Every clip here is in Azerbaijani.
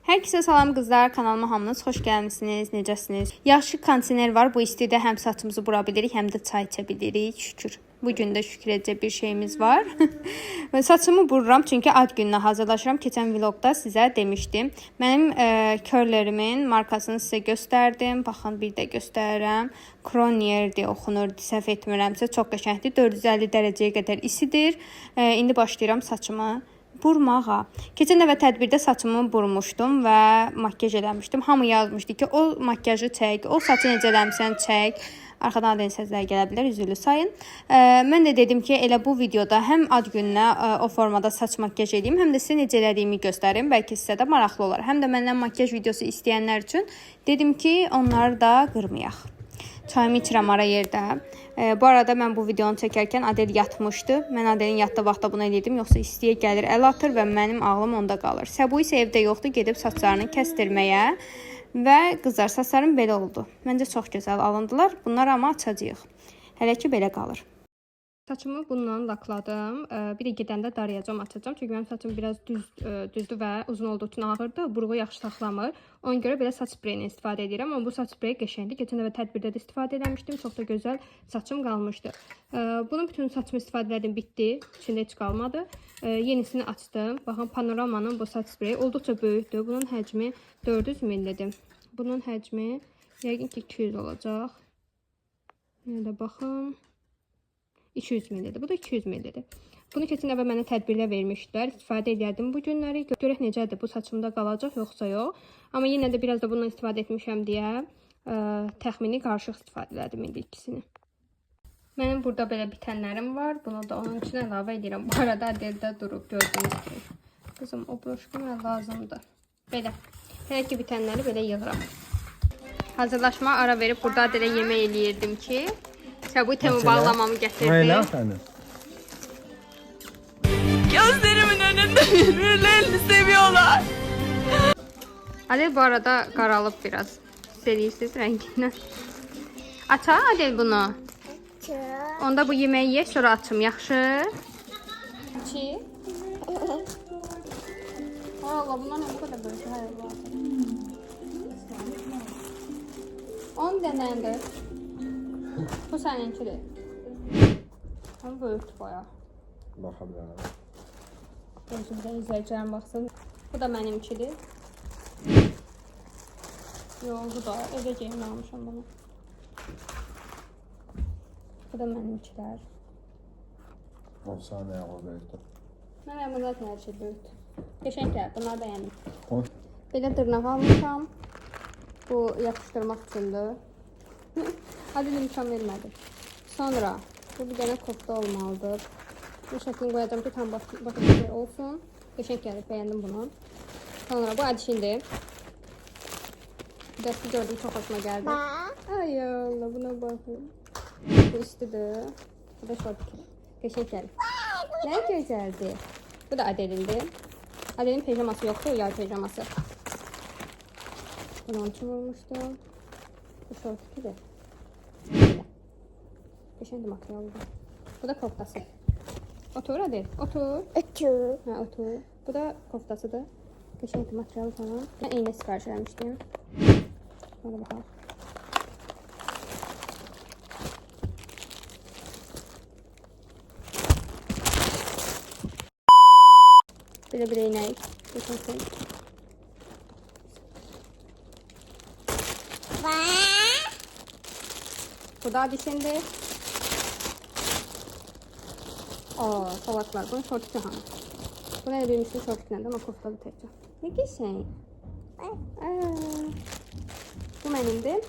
Hər kəsə salam qızlar, kanalıma hamınız xoş gəlmisiniz, necəsiniz? Yaxşı kondisioner var, bu istidə həm saçımızı bura bilirik, həm də çay içə bilirik, şükür. Bugün də şükür edəcək bir şeyimiz var. Saçımı bururam çünki ad gününə hazırlaşıram. Keçən vlogda sizə demişdim. Mənim körlərimin markasını sizə göstərdim. Baxın, bir də göstərirəm. Cronier deyə oxunur, səhv etmirəmsə, çox qəşəngdir. 450 dərəcəyə qədər isidir. İndi başlayıram saçımı burmağa. Keçən dəfə tədbirdə saçımı burmuşdum və makyaj eləmişdim. Hamı yazmışdı ki, o makyajı çək, o saçı necə eləmişsən çək. Arxadan adın səslər gələ bilər, üzrlü sayın. Mən də dedim ki, elə bu videoda həm ad gününə o formada saç makyaj edeyim, həm də sizə necə elədiyimi göstərim. Bəlkə sizə də maraqlı olar. Həm də məndən makyaj videosu istəyənlər üçün dedim ki, onları da qırmayaq. Çayımı içirəm ara yerdə. Bu arada mən bu videonu çəkərkən Adel yatmışdı. Mən Adelin yatdığı vaxtda bunu edirdim. Yoxsa istiyə gəlir, əl atır və mənim ağlım onda qalır. Səbu isə evdə yoxdur, gedib saçlarını kəstirməyə. Və qızlar, saçlarım belə oldu. Məncə çox gözəl alındılar. Bunlar amma açacağıq. Hələ ki belə qalır. Saçımı bununla lakladım. Bir də gedəndə darayacağım, açacağım. Çünki mənim saçım biraz düzdür və uzun olduğu üçün ağırdır. Buruğu yaxşı saxlamır. Ona görə belə saç spreyini istifadə edirəm. Amma bu saç spreyi qəşəngdir. Keçən dəfə tədbirdə də istifadə eləmişdim. Çox da gözəl saçım qalmışdı. Bunun bütün saçımı istifadə elədim, bitdi. İçində heç qalmadı. Yenisini açdım. Baxın, Panoramanın bu saç spreyi olduqca böyükdür. Bunun həcmi 400 ml-dir. Bunun həcmi yəqin ki 200 olacaq. Yenə də baxın. 200 ml-dir. Bu da 200 ml-dir. Bunu keçən dəfə mənə tədbirlə vermişdilər. İstifadə edərdim bu günləri. Görək necədir, bu saçımda qalacaq yoxsa yox. Amma yenə də biraz da bundan istifadə etmişəm deyə təxmini qarışıq istifadə elədim indi ikisini. Mənim burada belə bitənlərim var. Bunu da onun üçün əlavə edirəm. Bu arada Adeldə durub gördüyünüz kimi. Qızım, o broşka mənə lazımdır. Belə. Hələ ki bitənləri belə yığıram. Hazırlaşma ara verib burada Adelə yemək eləyirdim ki, Səbu temu bağlamamı gətirdi. Öyle efendim. Gözlerimin önünde birbirlerini seviyorlar. Adel bu arada qaralıb biraz. Seriksiz rəngindən. Açar Adel bunu. Onda bu yeməyi ye, sonra açım. Yaxşı? İçi. Allah, bunlar nə bu qədər böyük? Hayır, bu açım. 10 dənədir. Bu səninkidir. Ama böyükdür bayağı. Bakabilirim. Gözümdə izləyicilərim baxsın. Bu da mənimkidir. Yox, bu da evə geyimlə almışam bunu. Bu da mənimkilər. 10 saniye oradaydı. Mən bunu zaten hər şey böyükdür. Qəşənglər, bunları bəyəndim. 10. Belə dırnaq almışam. Bu yapışdırmaq üçündür. Hadi imkan vermədi. Sonra bu bir dənə kofta olmalıdır. Bu şəklini qoyacağım ki, tam bakın olsun. Qəşəng gəlir, bəyəndim bunu. Sonra bu adişindir. Bir də siz gördüm, çox xoşuma gəldi. Ay Allah, buna baxın. Bu istidir. Bu da şortki. Qəşəng gəlir. Nə gözəldir. Bu da Adelindir. Adelin pijaması yoxdur, yay pijaması. Bunu onun için vurmuştum. Bu şortkidir. Geçen de makyajlı. Bu da koftası. Otur hadi. Otur. Otur. Ha, otur. Bu da koftasıdır. Geçen de makyajlı falan. Ben iğne sipariş vermiştim. Hadi bakalım. Bir iğne. Bakın. Bu da dişinde. Salaklar. Bunun şortu hanım. Bu ne bilmiştim şortu neden? O koftalı tekrar. Ne ki şey? Bu benimdi.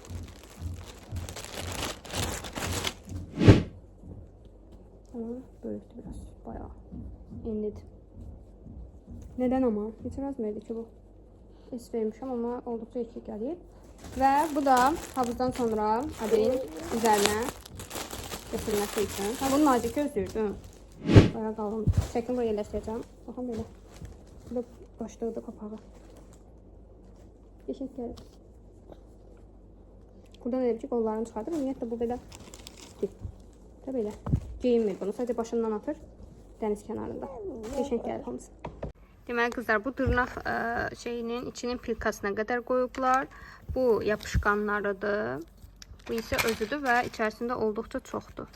Tamam. Böyüktü biraz. Bayağı. İnledi. Neden ama? İtiraz mı ki bu? Es vermişim ama oldukça içi gelir. Ve bu da havuzdan sonra Adelin üzerine götürmesi için. Ha, bunu nazik gözlüydü. Bayağı qalın. Şəklini buraya yerləşdirəcəm. Baxın belə. Bu da başlığıdır kapağı. Qəşəng gəlir. Buradan elə bir ki, qollarını çıxardır. Ümumiyyətlə bu belə da belə. Geyinmir bunu. Sadəcə başından atır. Dəniz kənarında. Qəşəng gəlir hamısı. Deməli qızlar, bu dırnaq şeyinin içinin pilkasına qədər qoyublar. Bu yapışqanlarıdır. Bu isə özüdür və içərisində olduqca çoxdur.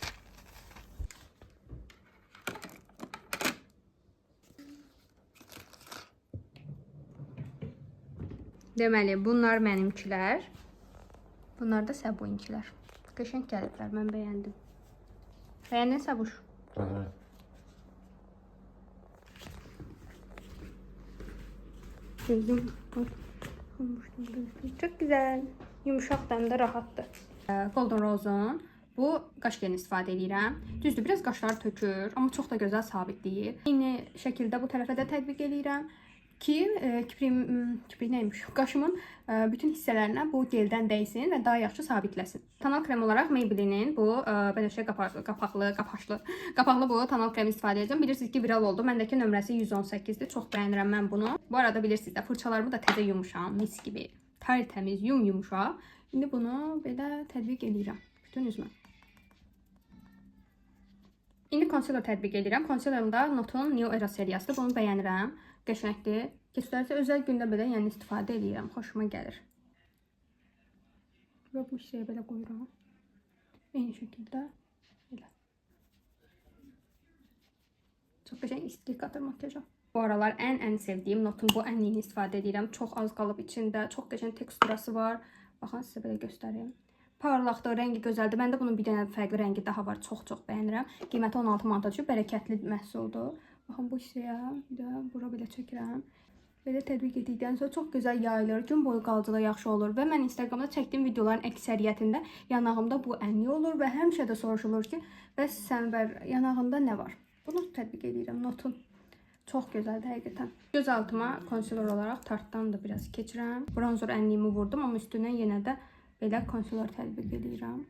Deməli, bunlar mənimkilər. Bunlar da Səbuinkilər. Qəşəng gəliblər, mən bəyəndim. Bəyəndin Səbuş? Aha. Çok güzel. Yumuşaq da, da rahatdır. Golden Rose'un bu qaş gelini istifadə edirəm. Düzdür, biraz qaşları tökür, amma çox da gözəl sabitləyir. Eyni şəkildə bu tərəfə də tətbiq edirəm ki, kiprik neymiş? Qaşımın bütün hissələrinə bu geldən dəysin və daha yaxşı sabitləsin. Tonal krem olaraq Maybelline'in bu belə şey qapaqlı bu tonal kremi istifadə edəcəm. Bilirsiniz ki, viral oldu. Məndəki nömrəsi 118-dir. Çox bəyənirəm mən bunu. Bu arada bilirsiniz də fırçalarımı da təzə yumuşam, mis gibi. Tərtəmiz, yumuşaq. İndi bunu belə tətbiq edirəm bütün üzümə. İndi konsealer tətbiq edirəm. Konsealerımda Notun New Era seriyasıdır. Bunu bəyənirəm. Qəşəngdir. Keçərsə özəl gündə belə yəni istifadə edirəm. Xoşuma gəlir. Və bu hissəyə belə qoyuram. Eyni şəkildə belə. Çox qəşəng istilik qatır makyaja. Bu aralar ən sevdiyim Notun bu ənliyini istifadə edirəm. Çox az qalıb içində. Çox qəşəng teksturası var. Baxın, sizə belə göstərim. Parlaqdır, rəngi gözəldir. Məndə bunun bir dənə fərqli rəngi daha var. Çox bəyənirəm. Qiyməti 16 manat, bərəkətli məhsuldur. Baxın, bu hissəyə bir də bura belə çəkirəm. Belə tətbiq etdikdən sonra çox gözəl yayılır. Gün boyu qalıcılığı yaxşı olur və mən Instagramda çəkdiyim videoların əksəriyyətində yanağımda bu ənli olur və həmişə də soruşulur ki, bəs Sənvər, yanağında nə var? Bunu tətbiq edirəm, Notun. Çox gözəldir həqiqətən. Göz altıma konsealer olaraq Tarte'dan da biraz keçirəm. Bronzer ənliyimi vurdum, amma üstündən yenə də belə konsealer tətbiq edirəm.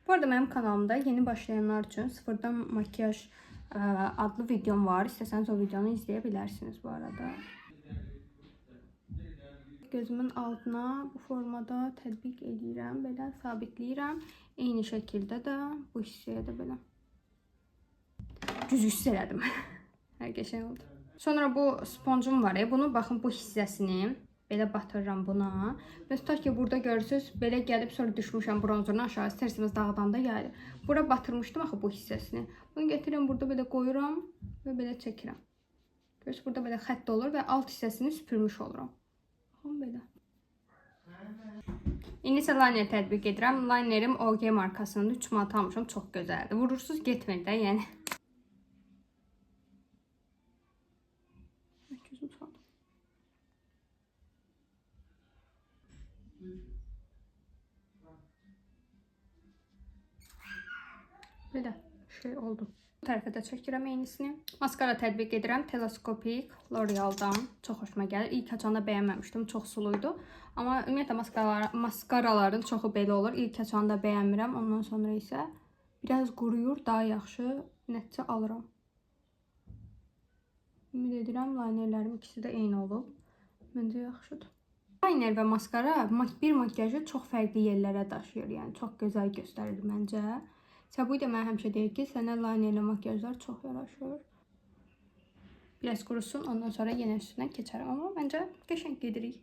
Bu arada mənim kanalımda yeni başlayanlar üçün sıfırdan makyaj adlı videom var. İstəsəniz o videonu izləyə bilərsiniz bu arada. Gözümün altına bu formada tətbiq edirəm. Belə sabitləyirəm. Eyni şəkildə də bu hissəyə də belə. Düz hiss elədim. Hər qəşəng oldu. Sonra bu sponcum var. Bunu baxın bu hissəsini belə batırıram buna. Və tutaq ki, burada görürsünüz, belə gəlib sonra düşmüşəm bronzerun aşağı. İstərsiniz dağdan da yayılır. Bura batırmışdım axı bu hissəsini. Bunu gətirirəm, burada belə qoyuram və belə çəkirəm. Görürsünüz, burada belə xətt olur və alt hissəsini süpürmüş oluram. Baxın belə. İndi isə liner tətbiq edirəm. Linerim OG markasının 3 manat almışam. Çox gözəldir. Vurursuz getmir də, yəni. Belə şey oldu. Bu tərəfə də çəkirəm eynisini. Maskara tətbiq edirəm. Teleskopik L'Oreal'dan. Çox xoşuma gəlir. İlk açanda bəyənməmişdim. Çox suluydu. Amma ümumiyyətlə maskaraların çoxu belə olur. İlk açanda bəyənmirəm. Ondan sonra isə biraz quruyur. Daha yaxşı nəticə alıram. Ümid edirəm linerlərim ikisi də eyni olub. Məncə yaxşıdır. Liner və maskara bir makyajı çox fərqli yerlərə daşıyır. Yəni çox gözəl göstərir məncə. Səbuy da mənə həmişə deyir ki, sənə linerlə makyajlar çox yaraşır. Biraz qurusun, ondan sonra yenə üstündən keçərəm. Amma məncə qəşəng gedirik.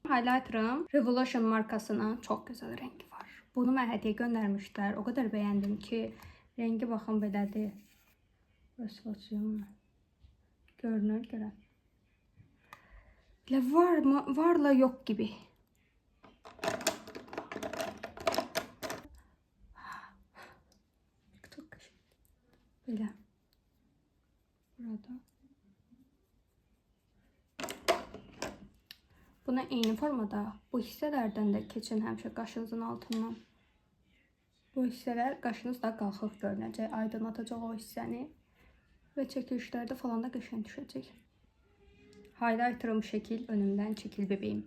Highlighterım Revolution markasının çox gözəl rəngi var. Bunu mənə hədiyyə göndərmişlər. O qədər bəyəndim ki, rəngi baxın belədir. Görünür, görən. Elə varla yox gibi. Belə. Burada. Buna eyni formada bu hissələrdən də keçin həmişə qaşınızın altından. Bu hissələr qaşınız da qalxıq görünəcək, aydınlatacaq o hissəni və çəkilişlərdə falan da qəşəng düşəcək. Highlighterım şəkil önümdən çəkil bebeğim.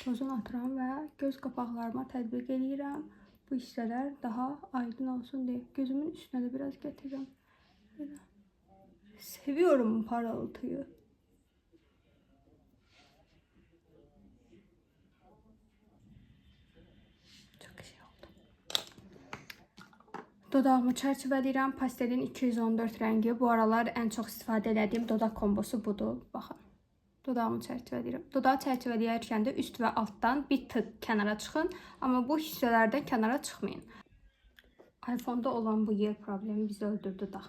Tozunu atıram və göz qapaqlarıma tətbiq edirəm. Bu hissələr daha aydın olsun deyə gözümün üstünə də biraz gətirirəm. Belə. Seviyorum parıltıyı. Çok şey oldu. Dodağımı çərçivələyirəm. Pastelin 214 rəngi. Bu aralar ən çox istifadə etdiyim dodaq kombosu budur. Baxın. Dodağımı çərçivələyirəm. Dodağı çərçivələyərkən də üst və altdan bir tık kənara çıxın. Amma bu hissələrdən kənara çıxmayın. iPhone-da olan bu yer problemi bizi öldürdü da.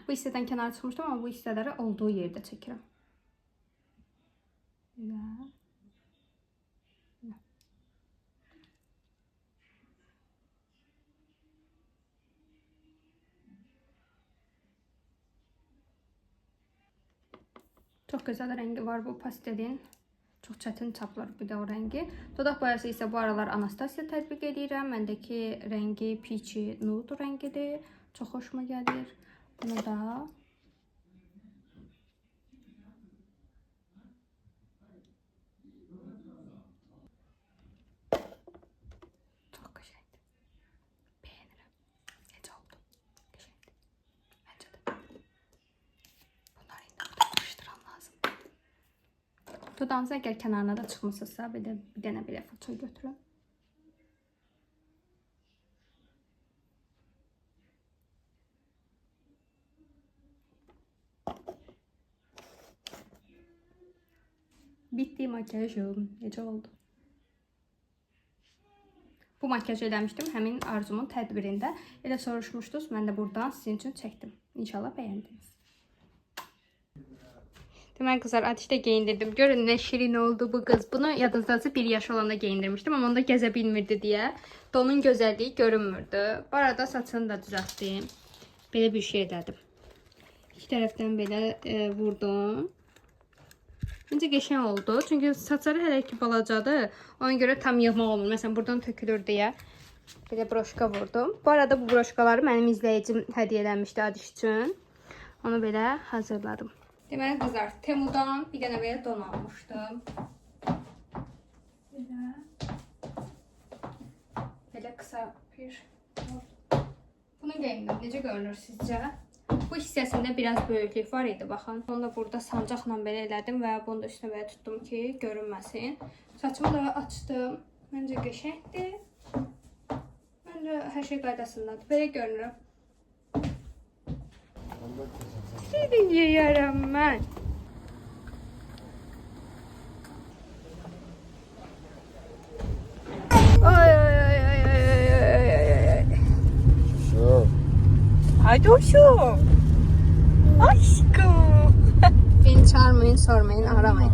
Bu hissədən kənara çıxmışdım, amma bu hissələri olduğu yerdə çəkirəm. Çox gözəl rəngi var bu pastelin. Çox çətin çaplar bir də o rəngi. Dodaq boyası isə bu aralar Anastasia tətbiq edirəm. Məndəki rəngi peachy nude rəngidir. Çox xoşuma gəlir. Bunu da çox qəşəngdir. Bəyənirəm. Necə oldu? Qəşəngdir. Məncə də. Bunları indi yapışdıram lazım. Dodağınızı əgər kənarına da çıxmısınızsa, bir dənə belə fırça götürün. Bitti makyajım. Necə oldu? Bu makyajı eləmişdim həmin Arzumun tədbirində. Elə soruşmuşdunuz, mən də buradan sizin üçün çəkdim. İnşallah bəyəndiniz. Demək qızlar, ateşdə geyindirdim. Görün nə şirin oldu bu qız. Bunu yadınızdakı 1 yaş olanda geyindirmişdim, amma onda gəzə bilmirdi deyə. Donun gözəlliyi görünmürdü. Bu arada saçını da düzəltdim. Belə bir şey elədim. İki tərəfdən belə vurdum. Məncə qəşəng oldu. Çünki saçları hələ ki balacadır. Ona görə tam yığmaq olmur. Məsələn, buradan tökülür deyə belə broşka vurdum. Bu arada bu broşkaları mənim izləyicim hədiyyə eləmişdi Adiş üçün. Onu belə hazırladım. Deməli qızlar, Temu'dan bir dənə belə don almışdım. Belə qısa bir. Bunu geyindim. Necə görünür sizcə? Bu hissəsində biraz böyüklük var idi, baxın. Onu da burada sancaqla belə elədim və bunu da üstünə belə tutdum ki, görünməsin. Saçımı da açdım. Məncə qəşəngdir. Məncə hər şey qaydasındadır. Belə görünürəm. Seni yeyərəm mən. Ay ay ay ay ay ay ay. Haydi hoşum. Aşkım. Beni çağırmayın, sormayın, aramayın.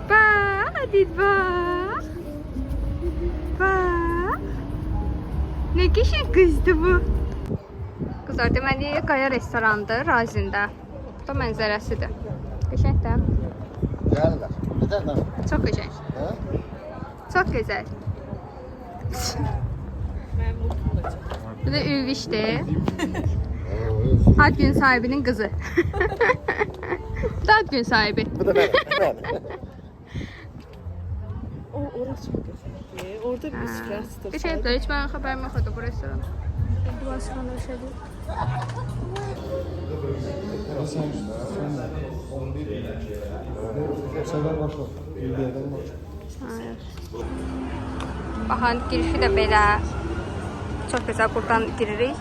Bak, hadi bak. Bak. Ne güzel kızdı bu. Kızlar, deməli, Qaya restorandır, Razində. Bu da mənzərəsidir. Qəşəng də. Gəlirlər. Gedərlər. Çox qəşəng. Çox gözəl. Bu da Ülvişdir. Ad gün sahibinin kızı. Bu da ad gün sahibi. Bu da mənim. Orası çok güzel. Orada bir süper. Bir şey hiç bana haberim yok bu restoran. Bu restoranda bir şey değil. Sever başla. İlgiyeden baş. Hayır. Baxın, girişi də belə. Çox gözəl, buradan giririk.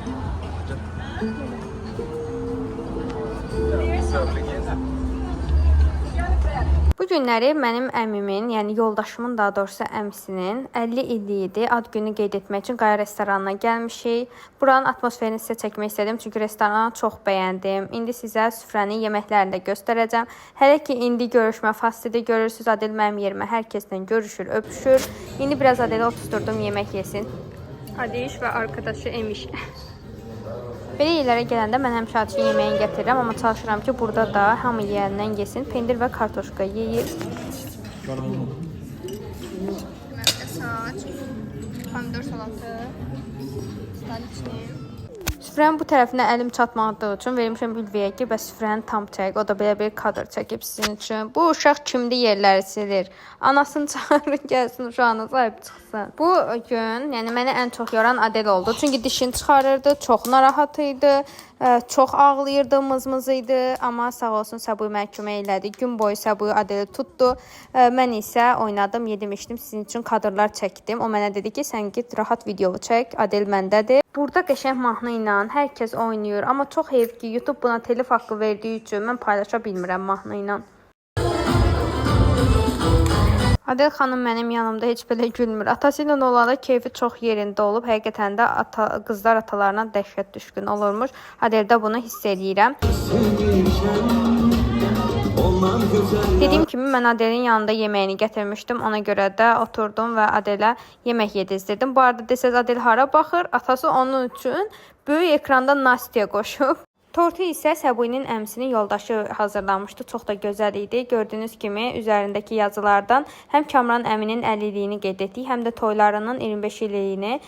Bu günləri mənim əmimin, yəni yoldaşımın daha doğrusu əmisinin 50 illiyi idi. Ad günü qeyd etmək üçün Qaya restoranına gəlmişik. Buranın atmosferini sizə çəkmək istədim çünki restoranı çox bəyəndim. İndi sizə süfrənin yeməklərini də göstərəcəm. Hələ ki indi görüşmə fasili görürsüz. Adil mənim yerimə hər kəslə görüşür, öpüşür. İndi biraz Adil'i oturdum yemək yesin. Adiş və arkadaşı Emiş. Belə yerlərə gələndə mən həmişə Adişin yeməyini gətirirəm, amma çalışıram ki, burada da hamı yeyəndən yesin. Pendir və kartoşka yeyir. Saç, pomidor salatı, staliçni. Süfrənin bu tərəfinə əlim çatmadığı üçün vermişəm Ülviyə ki, bəs süfrəni tam çək. O da belə bir kadr çəkib sizin üçün. Bu uşaq kimdi yerləri silir? Anasını çağırın, gəlsin uşağına sahib çıxsın. Bu gün, yəni məni ən çox yoran Adel oldu. Çünki dişini çıxarırdı, çox narahat idi. Çox ağlayırdı, mızmız idi, amma sağ olsun Səbuy məhkəmə elədi. Gün boyu Səbuy Adeli tutdu. Mən isə oynadım, yedim, içdim, sizin üçün kadrlar çəkdim. O mənə dedi ki, sən git rahat video çək, Adel məndədir. Burada qəşəng mahnı ilə hər kəs oynayır, amma çox heyf ki, YouTube buna telif haqqı verdiyi üçün mən paylaşa bilmirəm mahnı ilə. Adel xanım mənim yanımda heç belə gülmür. Atası ilə olanda keyfi çox yerində olub. Həqiqətən də qızlar atalarına dəhşət düşkün olurmuş. Adeldə bunu hiss edirəm. Dediyim kimi mən Adelin yanında yeməyini gətirmişdim. Ona görə də oturdum və Adelə yemək yedizdirdim. Bu arada desəz Adel hara baxır? Atası onun üçün böyük ekranda Nastya qoşub. Tortu isə Səbuyinin əmsinin yoldaşı hazırlamışdı. Çox da gözəl idi. Gördüyünüz kimi üzərindəki yazılardan həm Kamran əminin 50-liyini qeyd etdik, həm də toylarının 25 illiyini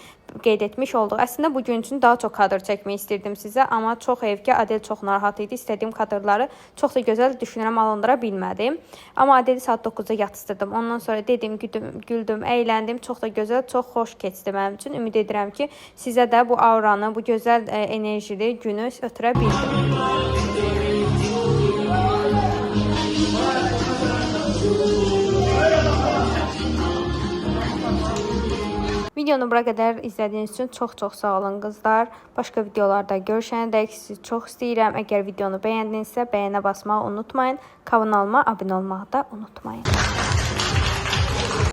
qeyd etmiş olduq. Əslində bu gün üçün daha çox kadr çəkmək istirdim sizə, amma çox heyf ki, Adel çox narahat idi. İstədiyim kadrları çox da gözəl düşünürəm alındıra bilmədim. Amma Adeli saat 9-da yatıstırdım. Ondan sonra dedim, güldüm, əyləndim. Çox da gözəl, çox xoş keçdi mənim üçün. Ümid edirəm ki, sizə də bu auranı, bu gözəl enerjili günü ötürə bildim. Videonu bura qədər izlədiyiniz üçün çox sağ olun qızlar. Başqa videolarda görüşənədək sizi çox istəyirəm. Əgər videonu bəyəndinizsə bəyənə basmağı unutmayın. Kanalıma abunə olmağı da unutmayın.